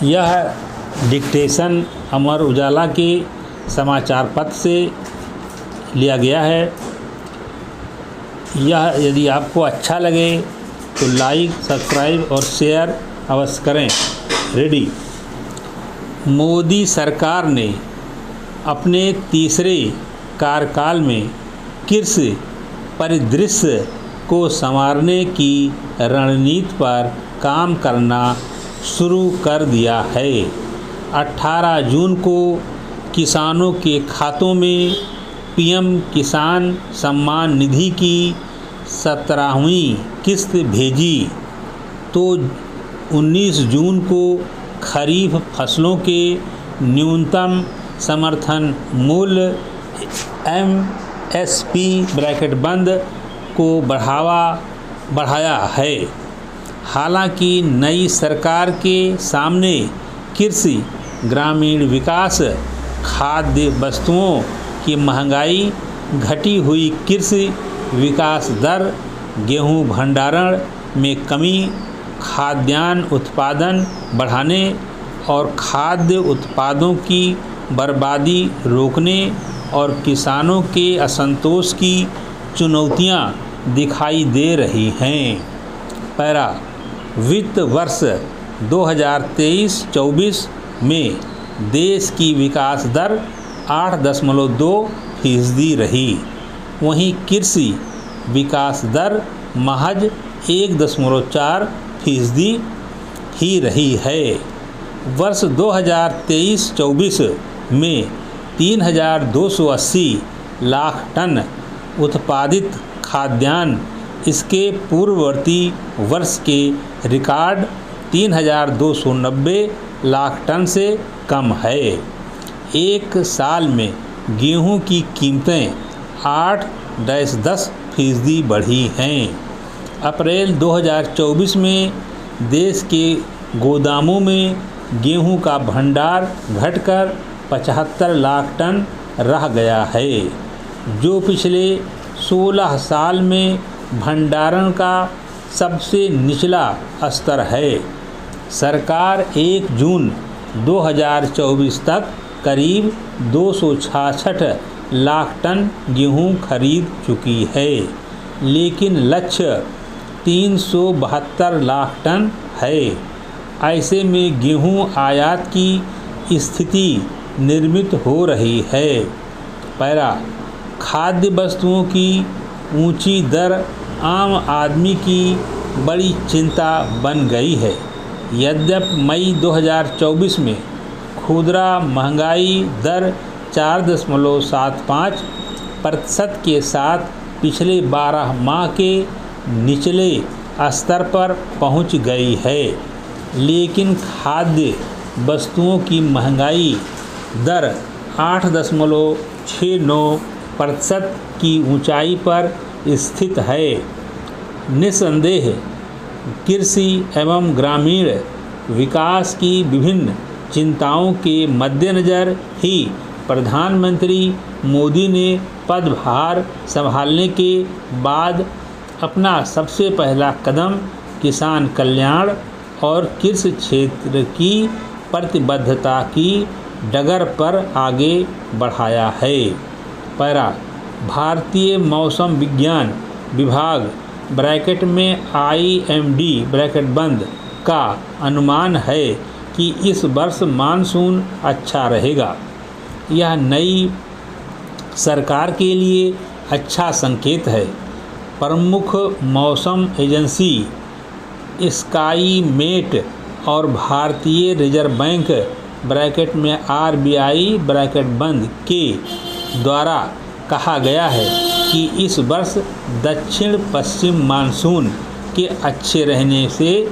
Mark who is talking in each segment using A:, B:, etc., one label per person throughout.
A: यह डिक्टेशन अमर उजाला के समाचार पत्र से लिया गया है। यह यदि आपको अच्छा लगे तो लाइक, सब्सक्राइब और शेयर अवश्य करें। रेडी। मोदी सरकार ने अपने तीसरे कार्यकाल में कृषि परिदृश्य को संवारने की रणनीति पर काम करना शुरू कर दिया है। 18 जून को किसानों के खातों में पीएम किसान सम्मान निधि की 17वीं किस्त भेजी तो 19 जून को खरीफ फसलों के न्यूनतम समर्थन मूल्य MSP ब्रैकेट बंद को बढ़ाया है। हालांकि नई सरकार के सामने कृषि, ग्रामीण विकास, खाद्य वस्तुओं की महंगाई, घटी हुई कृषि विकास दर, गेहूं भंडारण में कमी, खाद्यान्न उत्पादन बढ़ाने और खाद्य उत्पादों की बर्बादी रोकने और किसानों के असंतोष की चुनौतियां दिखाई दे रही हैं। पैरा। वित्त वर्ष 2023-24 में देश की विकास दर 8.2% रही। वहीं कृषि विकास दर महज 1.4% ही रही है। वर्ष 2023-24 में 3,280 लाख टन उत्पादित खाद्यान्न इसके पूर्ववर्ती वर्ष के रिकॉर्ड 3,290 लाख टन से कम है। एक साल में गेहूं की कीमतें 8-10% बढ़ी हैं। अप्रैल 2024 में देश के गोदामों में गेहूं का भंडार घटकर 75 लाख टन रह गया है, जो पिछले 16 साल में भंडारण का सबसे निचला स्तर है। सरकार 1 जून 2024 तक करीब 266 लाख टन गेहूं खरीद चुकी है, लेकिन लक्ष्य 372 लाख टन है। ऐसे में गेहूं आयात की स्थिति निर्मित हो रही है। पैरा। खाद्य वस्तुओं की ऊंची दर आम आदमी की बड़ी चिंता बन गई है। यद्यपि मई 2024 में खुदरा महंगाई दर 4.75% के साथ पिछले 12 माह के निचले स्तर पर पहुंच गई है, लेकिन खाद्य वस्तुओं की महंगाई दर 8.69% की ऊंचाई पर स्थित है। निस्संदेह कृषि एवं ग्रामीण विकास की विभिन्न चिंताओं के मद्देनज़र ही प्रधानमंत्री मोदी ने पदभार संभालने के बाद अपना सबसे पहला कदम किसान कल्याण और कृषि क्षेत्र की प्रतिबद्धता की डगर पर आगे बढ़ाया है। पैरा। भारतीय मौसम विज्ञान विभाग ब्रैकेट में IMD ब्रैकेट बंद का अनुमान है कि इस वर्ष मानसून अच्छा रहेगा। यह नई सरकार के लिए अच्छा संकेत है। प्रमुख मौसम एजेंसी स्काईमेट और भारतीय रिजर्व बैंक ब्रैकेट में RBI ब्रैकेट बंद के द्वारा कहा गया है कि इस वर्ष दक्षिण पश्चिम मानसून के अच्छे रहने से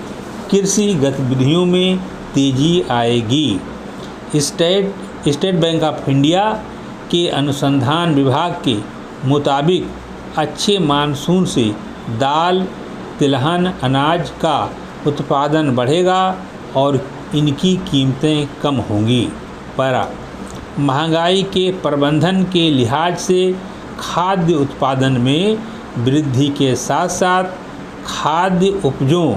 A: कृषि गतिविधियों में तेजी आएगी। स्टेट बैंक ऑफ इंडिया के अनुसंधान विभाग के मुताबिक अच्छे मानसून से दाल, तिलहन, अनाज का उत्पादन बढ़ेगा और इनकी कीमतें कम होंगी। पैरा। महंगाई के प्रबंधन के लिहाज से खाद्य उत्पादन में वृद्धि के साथ साथ खाद्य उपजों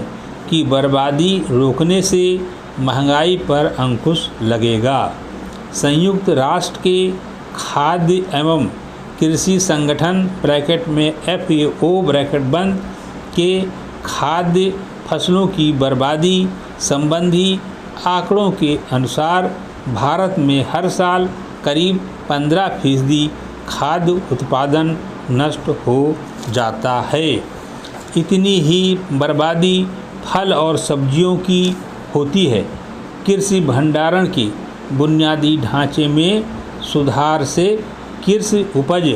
A: की बर्बादी रोकने से महंगाई पर अंकुश लगेगा। संयुक्त राष्ट्र के खाद्य एवं कृषि संगठन ब्रैकेट में FAO ब्रैकेट बंद के खाद्य फसलों की बर्बादी संबंधी आंकड़ों के अनुसार भारत में हर साल करीब 15% खाद्य उत्पादन नष्ट हो जाता है। इतनी ही बर्बादी फल और सब्जियों की होती है। कृषि भंडारण के बुनियादी ढांचे में सुधार से कृषि उपज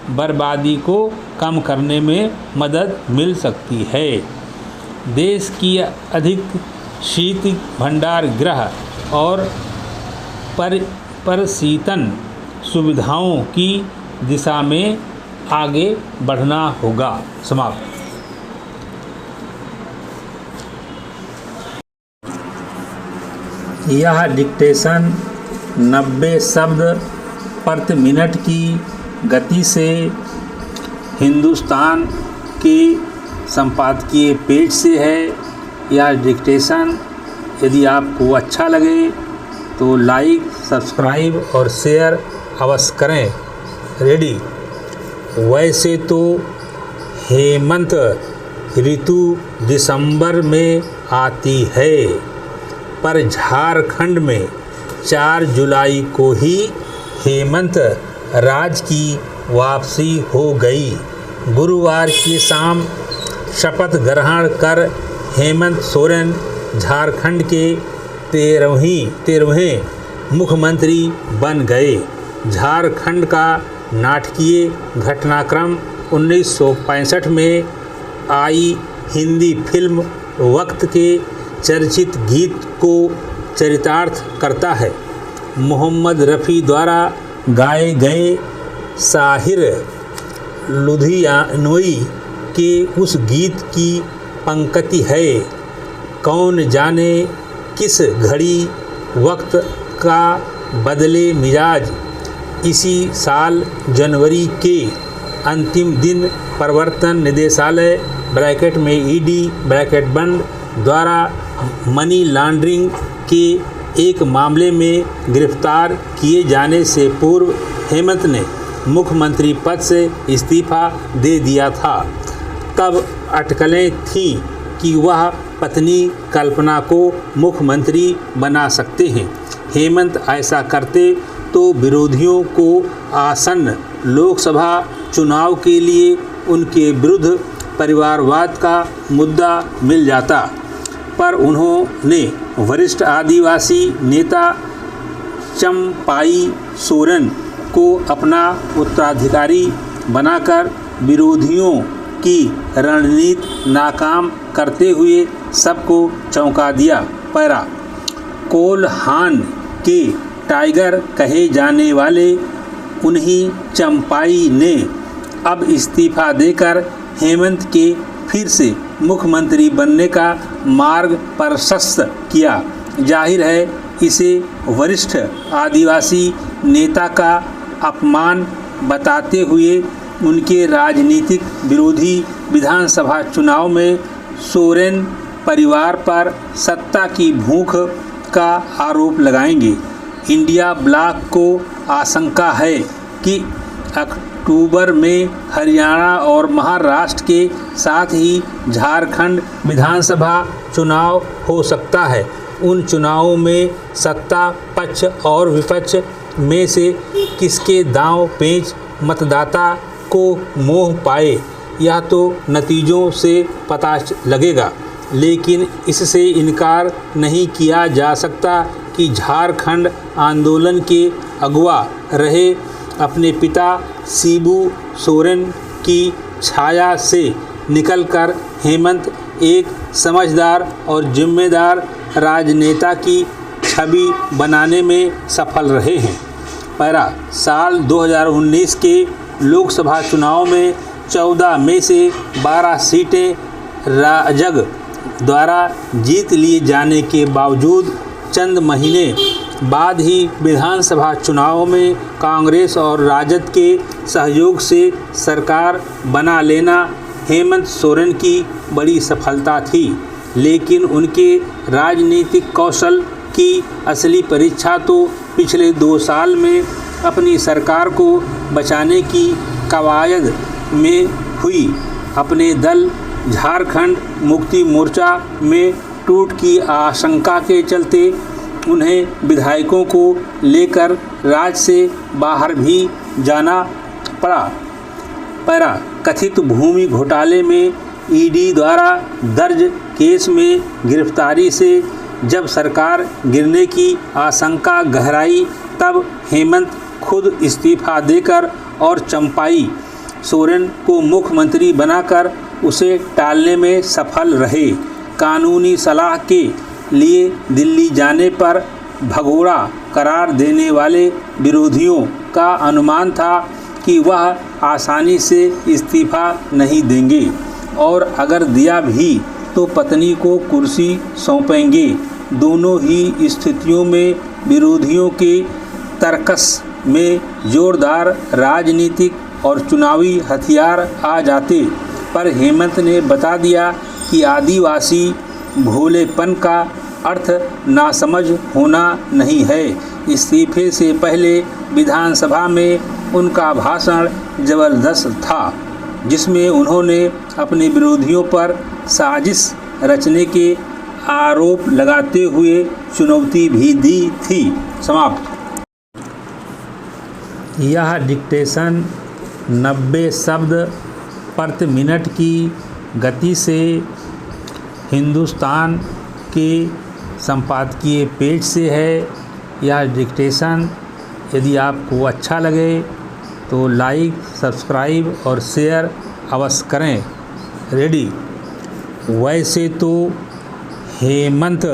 A: बर्बादी को कम करने में मदद मिल सकती है। देश की अधिक शीत भंडार गृह और परिशीतन सुविधाओं की दिशा में आगे बढ़ना होगा। समाप्त। यह डिक्टेशन 90 शब्द प्रति मिनट की गति से हिंदुस्तान के संपादकीय पेज से है। यह डिक्टेशन यदि आपको अच्छा लगे तो लाइक, सब्सक्राइब और शेयर अवश्य करें। रेडी। वैसे तो हेमंत ऋतु दिसंबर में आती है, पर झारखंड में 4 जुलाई को ही हेमंत राज की वापसी हो गई। गुरुवार की शाम शपथ ग्रहण कर हेमंत सोरेन झारखंड के 13वें मुख्यमंत्री बन गए। झारखंड का नाटकीय घटनाक्रम 1965 में आई हिंदी फिल्म वक्त के चर्चित गीत को चरितार्थ करता है। मोहम्मद रफ़ी द्वारा गाए गए साहिर लुधियानवी के उस गीत की पंक्ति है, कौन जाने किस घड़ी वक्त का बदले मिजाज। इसी साल जनवरी के अंतिम दिन प्रवर्तन निदेशालय ब्रैकेट में ED ब्रैकेट बंद द्वारा मनी लॉन्ड्रिंग के एक मामले में गिरफ्तार किए जाने से पूर्व हेमंत ने मुख्यमंत्री पद से इस्तीफा दे दिया था। तब अटकलें थीं कि वह पत्नी कल्पना को मुख्यमंत्री बना सकते हैं। हेमंत ऐसा करते तो विरोधियों को आसन्न लोकसभा चुनाव के लिए उनके विरुद्ध परिवारवाद का मुद्दा मिल जाता, पर उन्होंने वरिष्ठ आदिवासी नेता चंपाई सोरेन को अपना उत्तराधिकारी बनाकर विरोधियों की रणनीति नाकाम करते हुए सबको चौंका दिया। पैरा। कोल्हान के टाइगर कहे जाने वाले उन्हीं चंपाई ने अब इस्तीफा देकर हेमंत के फिर से मुख्यमंत्री बनने का मार्ग प्रशस्त किया। जाहिर है इसे वरिष्ठ आदिवासी नेता का अपमान बताते हुए उनके राजनीतिक विरोधी विधानसभा चुनाव में सोरेन परिवार पर सत्ता की भूख का आरोप लगाएंगे। इंडिया ब्लॉक को आशंका है कि अक्टूबर में हरियाणा और महाराष्ट्र के साथ ही झारखंड विधानसभा चुनाव हो सकता है। उन चुनावों में सत्ता पक्ष और विपक्ष में से किसके दांव पेंच मतदाता को मोह पाए, यह तो नतीजों से पता लगेगा। लेकिन इससे इनकार नहीं किया जा सकता कि झारखंड आंदोलन के अगुवा रहे अपने पिता शिबू सोरेन की छाया से निकलकर हेमंत एक समझदार और जिम्मेदार राजनेता की छवि बनाने में सफल रहे हैं। पैरा। साल 2019 के लोकसभा चुनाव में 14 में से 12 सीटें राजग द्वारा जीत लिए जाने के बावजूद चंद महीने बाद ही विधानसभा चुनाव में कांग्रेस और राजद के सहयोग से सरकार बना लेना हेमंत सोरेन की बड़ी सफलता थी। लेकिन उनके राजनीतिक कौशल की असली परीक्षा तो पिछले 2 साल में अपनी सरकार को बचाने की कवायद में हुई। अपने दल झारखंड मुक्ति मोर्चा में टूट की आशंका के चलते उन्हें विधायकों को लेकर राज्य से बाहर भी जाना पड़ा। कथित भूमि घोटाले में ईडी द्वारा दर्ज केस में गिरफ्तारी से जब सरकार गिरने की आशंका गहराई, तब हेमंत खुद इस्तीफा देकर और चंपाई सोरेन को मुख्यमंत्री बनाकर उसे टालने में सफल रहे। कानूनी सलाह के लिए दिल्ली जाने पर भगोड़ा करार देने वाले विरोधियों का अनुमान था कि वह आसानी से इस्तीफा नहीं देंगे और अगर दिया भी तो पत्नी को कुर्सी सौंपेंगे। दोनों ही स्थितियों में विरोधियों के तर्कस में जोरदार राजनीतिक और चुनावी हथियार आ जाते, पर हेमंत ने बता दिया कि आदिवासी भोलेपन का अर्थ नासमझ होना नहीं है। इस्तीफे से पहले विधानसभा में उनका भाषण जबरदस्त था, जिसमें उन्होंने अपने विरोधियों पर साजिश रचने के आरोप लगाते हुए चुनौती भी दी थी। समाप्त। यह डिक्टेशन 90 शब्द प्रति मिनट की गति से हिंदुस्तान के संपादकीय पेज से है। यह डिक्टेशन यदि आपको अच्छा लगे तो लाइक, सब्सक्राइब और शेयर अवश्य करें। रेडी। वैसे तो हेमंत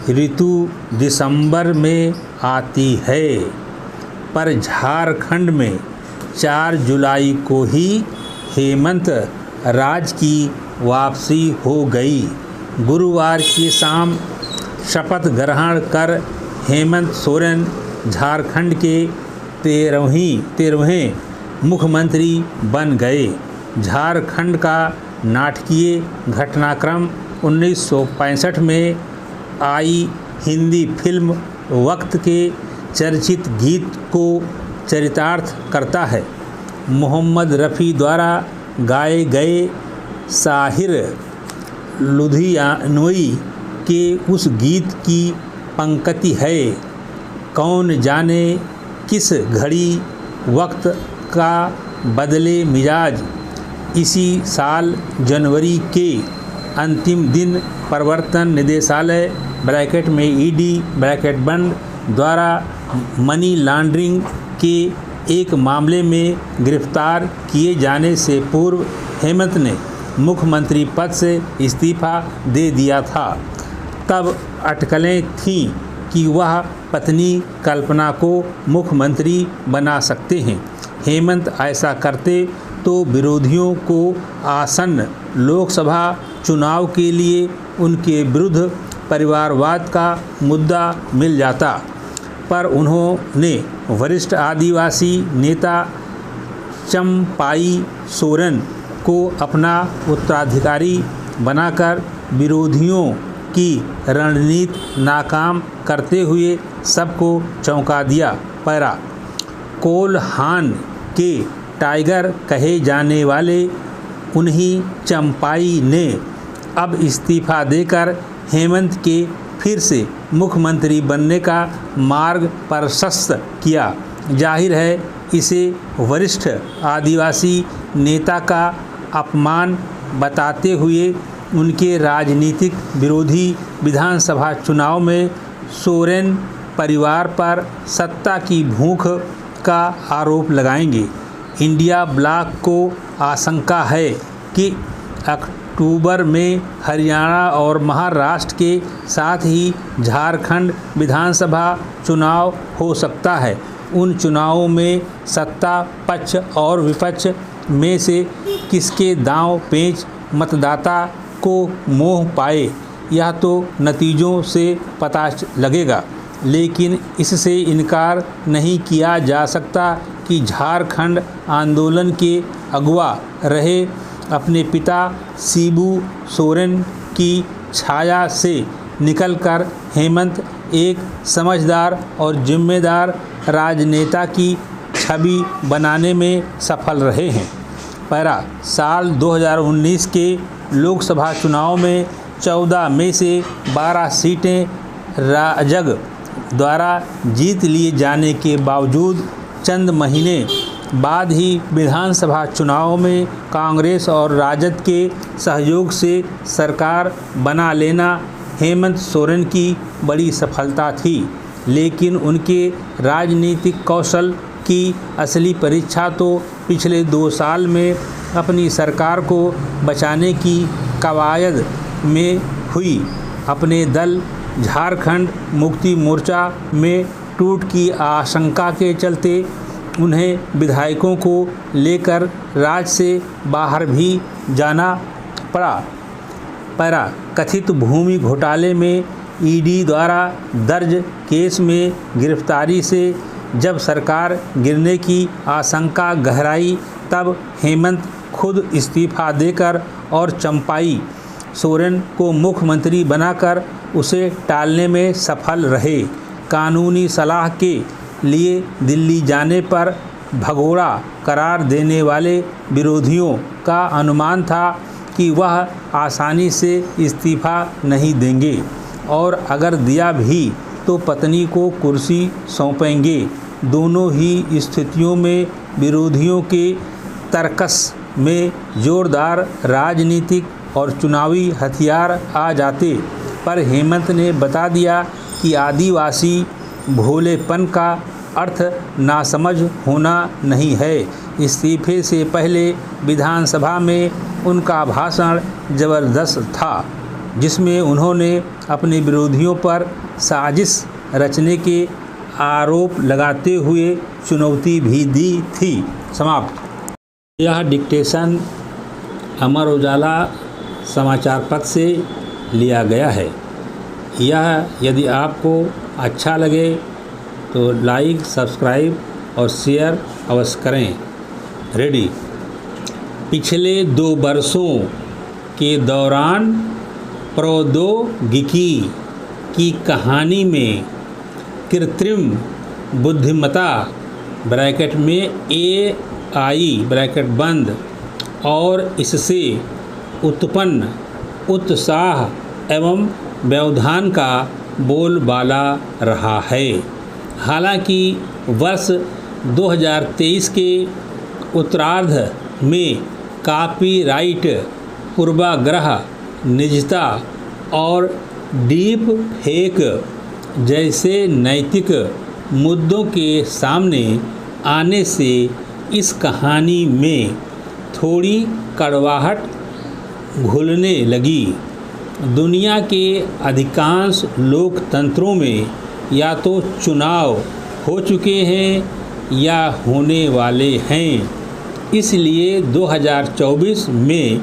A: ऋतु दिसंबर में आती है, पर झारखंड में 4 जुलाई को ही हेमंत राज की वापसी हो गई। गुरुवार की शाम शपथ ग्रहण कर हेमंत सोरेन झारखंड के 13वें मुख्यमंत्री बन गए। झारखंड का नाटकीय घटनाक्रम 1965 में आई हिंदी फिल्म वक्त के चर्चित गीत को चरितार्थ करता है। मोहम्मद रफ़ी द्वारा गाए गए साहिर लुधियानवी के उस गीत की पंक्ति है, कौन जाने किस घड़ी वक्त का बदले मिजाज। इसी साल जनवरी के अंतिम दिन प्रवर्तन निदेशालय ब्रैकेट में ईडी ब्रैकेट बंद द्वारा मनी लॉन्ड्रिंग के एक मामले में गिरफ्तार किए जाने से पूर्व हेमंत ने मुख्यमंत्री पद से इस्तीफा दे दिया था। तब अटकलें थीं कि वह पत्नी कल्पना को मुख्यमंत्री बना सकते हैं। हेमंत ऐसा करते तो विरोधियों को आसन्न लोकसभा चुनाव के लिए उनके विरुद्ध परिवारवाद का मुद्दा मिल जाता, पर उन्होंने वरिष्ठ आदिवासी नेता चंपाई सोरेन को अपना उत्तराधिकारी बनाकर विरोधियों की रणनीति नाकाम करते हुए सबको चौंका दिया। पैरा। कोल्हान के टाइगर कहे जाने वाले उन्हीं चंपाई ने अब इस्तीफा देकर हेमंत के फिर से मुख्यमंत्री बनने का मार्ग प्रशस्त किया। जाहिर है इसे वरिष्ठ आदिवासी नेता का अपमान बताते हुए उनके राजनीतिक विरोधी विधानसभा चुनाव में सोरेन परिवार पर सत्ता की भूख का आरोप लगाएंगे। इंडिया ब्लॉक को आशंका है कि अक्टूबर में हरियाणा और महाराष्ट्र के साथ ही झारखंड विधानसभा चुनाव हो सकता है। उन चुनावों में सत्ता पक्ष और विपक्ष में से किसके दांव पेंच मतदाता को मोह पाए, यह तो नतीजों से पता लगेगा। लेकिन इससे इनकार नहीं किया जा सकता कि झारखंड आंदोलन के अगुवा रहे अपने पिता शिबू सोरेन की छाया से निकलकर हेमंत एक समझदार और जिम्मेदार राजनेता की छवि बनाने में सफल रहे हैं। पैरा साल 2019 के लोकसभा चुनाव में 14 में से 12 सीटें राजग द्वारा जीत लिए जाने के बावजूद चंद महीने बाद ही विधानसभा चुनाव में कांग्रेस और राजद के सहयोग से सरकार बना लेना हेमंत सोरेन की बड़ी सफलता थी। लेकिन उनके राजनीतिक कौशल की असली परीक्षा तो पिछले 2 साल में अपनी सरकार को बचाने की कवायद में हुई। अपने दल झारखंड मुक्ति मोर्चा में टूट की आशंका के चलते उन्हें विधायकों को लेकर राज्य से बाहर भी जाना पड़ा। पैरा कथित भूमि घोटाले में ईडी द्वारा दर्ज केस में गिरफ्तारी से जब सरकार गिरने की आशंका गहराई, तब हेमंत खुद इस्तीफा देकर और चंपाई सोरेन को मुख्यमंत्री बनाकर उसे टालने में सफल रहे। कानूनी सलाह के लिए दिल्ली जाने पर भगोड़ा करार देने वाले विरोधियों का अनुमान था कि वह आसानी से इस्तीफा नहीं देंगे और अगर दिया भी तो पत्नी को कुर्सी सौंपेंगे। दोनों ही स्थितियों में विरोधियों के तर्कस में जोरदार राजनीतिक और चुनावी हथियार आ जाते, पर हेमंत ने बता दिया कि आदिवासी भोलेपन का अर्थ नासमझ होना नहीं है। इस्तीफे से पहले विधानसभा में उनका भाषण ज़बरदस्त था, जिसमें उन्होंने अपने विरोधियों पर साजिश रचने के आरोप लगाते हुए चुनौती भी दी थी। समाप्त। यह डिक्टेशन अमर उजाला समाचार पत्र से लिया गया है। यह यदि आपको अच्छा लगे तो लाइक, सब्सक्राइब और शेयर अवश्य करें। रेडी। पिछले 2 वर्षों के दौरान प्रौद्योगिकी की कहानी में कृत्रिम बुद्धिमत्ता ब्रैकेट में AI ब्रैकेट बंद और इससे उत्पन्न उत्साह एवं व्यवधान का बोलबाला रहा है। हालांकि वर्ष 2023 के उत्तरार्ध में कॉपीराइट, पूर्वाग्रह, निजता और डीप फेक जैसे नैतिक मुद्दों के सामने आने से इस कहानी में थोड़ी कड़वाहट घुलने लगी। दुनिया के अधिकांश लोकतंत्रों में या तो चुनाव हो चुके हैं या होने वाले हैं, इसलिए 2024 में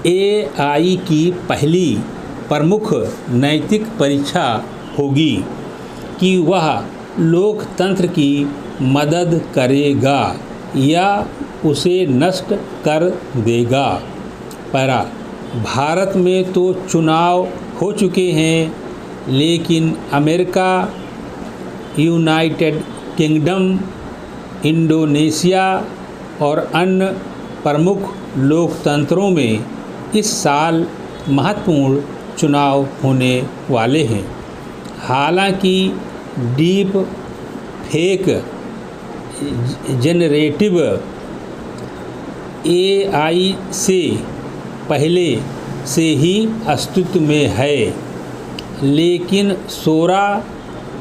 A: AI की पहली प्रमुख नैतिक परीक्षा होगी कि वह लोकतंत्र की मदद करेगा या उसे नष्ट कर देगा। पैरा भारत में तो चुनाव हो चुके हैं, लेकिन अमेरिका, यूनाइटेड किंगडम, इंडोनेशिया और अन्य प्रमुख लोकतंत्रों में इस साल महत्वपूर्ण चुनाव होने वाले हैं। हालांकि डीप फेक जेनरेटिव AI से पहले से ही अस्तित्व में है, लेकिन सोरा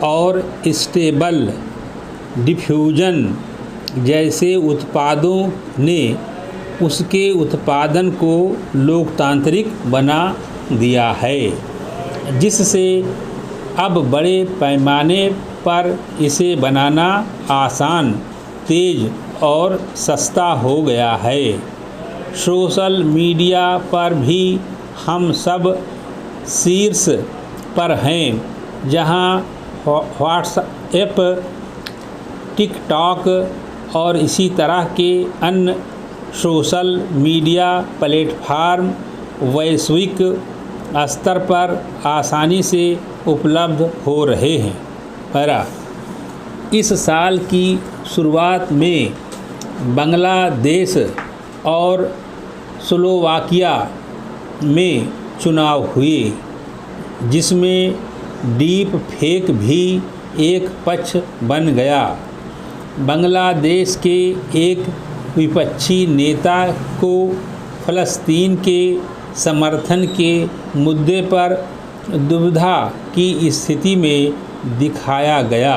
A: और स्टेबल डिफ्यूजन जैसे उत्पादों ने उसके उत्पादन को लोकतांत्रिक बना दिया है, जिससे अब बड़े पैमाने पर इसे बनाना आसान, तेज और सस्ता हो गया है। सोशल मीडिया पर भी हम सब शीर्ष पर हैं, जहां व्हाट्सएप, टिकटॉक और इसी तरह के अन्य सोशल मीडिया प्लेटफार्म वैश्विक स्तर पर आसानी से उपलब्ध हो रहे हैं। पैरा, इस साल की शुरुआत में बांग्लादेश और स्लोवाकिया में चुनाव हुए, जिसमें डीप फेक भी एक पक्ष बन गया। बांग्लादेश के एक विपक्षी नेता को फ़लस्तीन के समर्थन के मुद्दे पर दुविधा की स्थिति में दिखाया गया।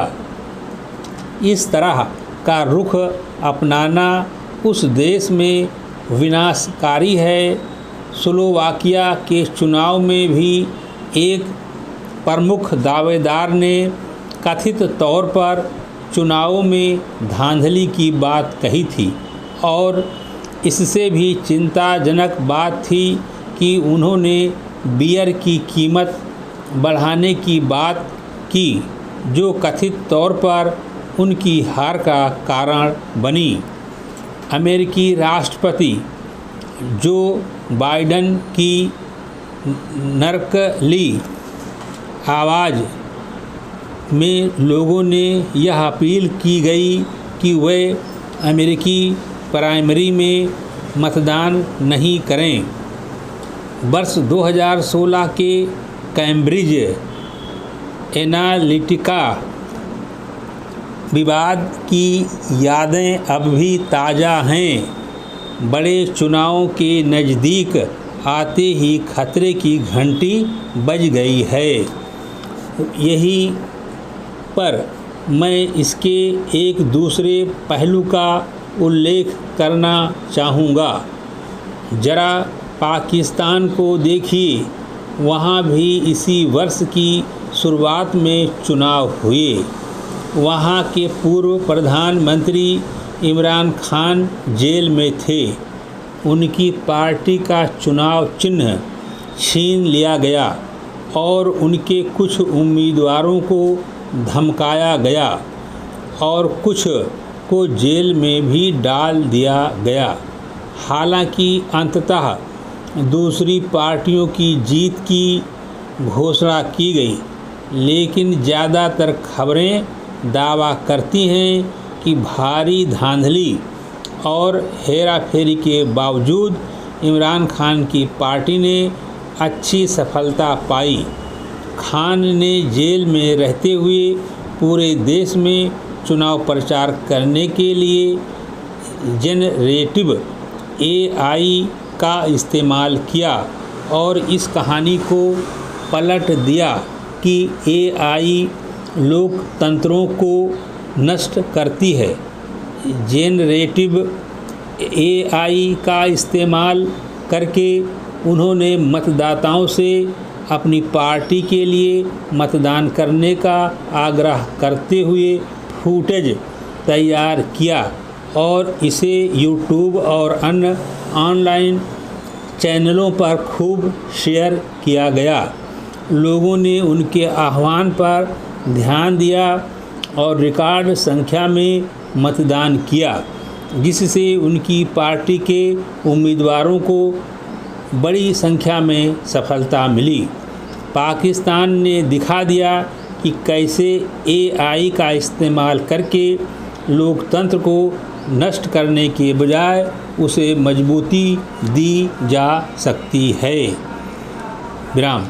A: इस तरह का रुख अपनाना उस देश में विनाशकारी है। स्लोवाकिया के चुनाव में भी एक प्रमुख दावेदार ने कथित तौर पर चुनावों में धांधली की बात कही थी और इससे भी चिंताजनक बात थी कि उन्होंने बियर की कीमत बढ़ाने की बात की, जो कथित तौर पर उनकी हार का कारण बनी। अमेरिकी राष्ट्रपति जो बाइडेन की नर्कली आवाज़ में लोगों ने यह अपील की गई कि वे अमेरिकी प्राइमरी में मतदान नहीं करें। वर्ष 2016 के कैम्ब्रिज एनालिटिका विवाद की यादें अब भी ताज़ा हैं। बड़े चुनावों के नज़दीक आते ही खतरे की घंटी बज गई है। यहीं पर मैं इसके एक दूसरे पहलू का उल्लेख करना चाहूँगा। ज़रा पाकिस्तान को देखिए, वहाँ भी इसी वर्ष की शुरुआत में चुनाव हुए। वहाँ के पूर्व प्रधानमंत्री इमरान खान जेल में थे। उनकी पार्टी का चुनाव चिन्ह छीन लिया गया और उनके कुछ उम्मीदवारों को धमकाया गया और कुछ को जेल में भी डाल दिया गया। हालांकि अंततः दूसरी पार्टियों की जीत की घोषणा की गई, लेकिन ज़्यादातर खबरें दावा करती हैं कि भारी धांधली और हेराफेरी के बावजूद इमरान खान की पार्टी ने अच्छी सफलता पाई। खान ने जेल में रहते हुए पूरे देश में चुनाव प्रचार करने के लिए जेनरेटिव AI का इस्तेमाल किया और इस कहानी को पलट दिया कि AI लोकतंत्रों को नष्ट करती है। जेनरेटिव AI का इस्तेमाल करके उन्होंने मतदाताओं से अपनी पार्टी के लिए मतदान करने का आग्रह करते हुए फुटेज तैयार किया और इसे YouTube और अन्य ऑनलाइन चैनलों पर खूब शेयर किया गया। लोगों ने उनके आह्वान पर ध्यान दिया और रिकॉर्ड संख्या में मतदान किया, जिससे उनकी पार्टी के उम्मीदवारों को बड़ी संख्या में सफलता मिली। पाकिस्तान ने दिखा दिया कि कैसे AI का इस्तेमाल करके लोकतंत्र को नष्ट करने के बजाय उसे मजबूती दी जा सकती है। विराम।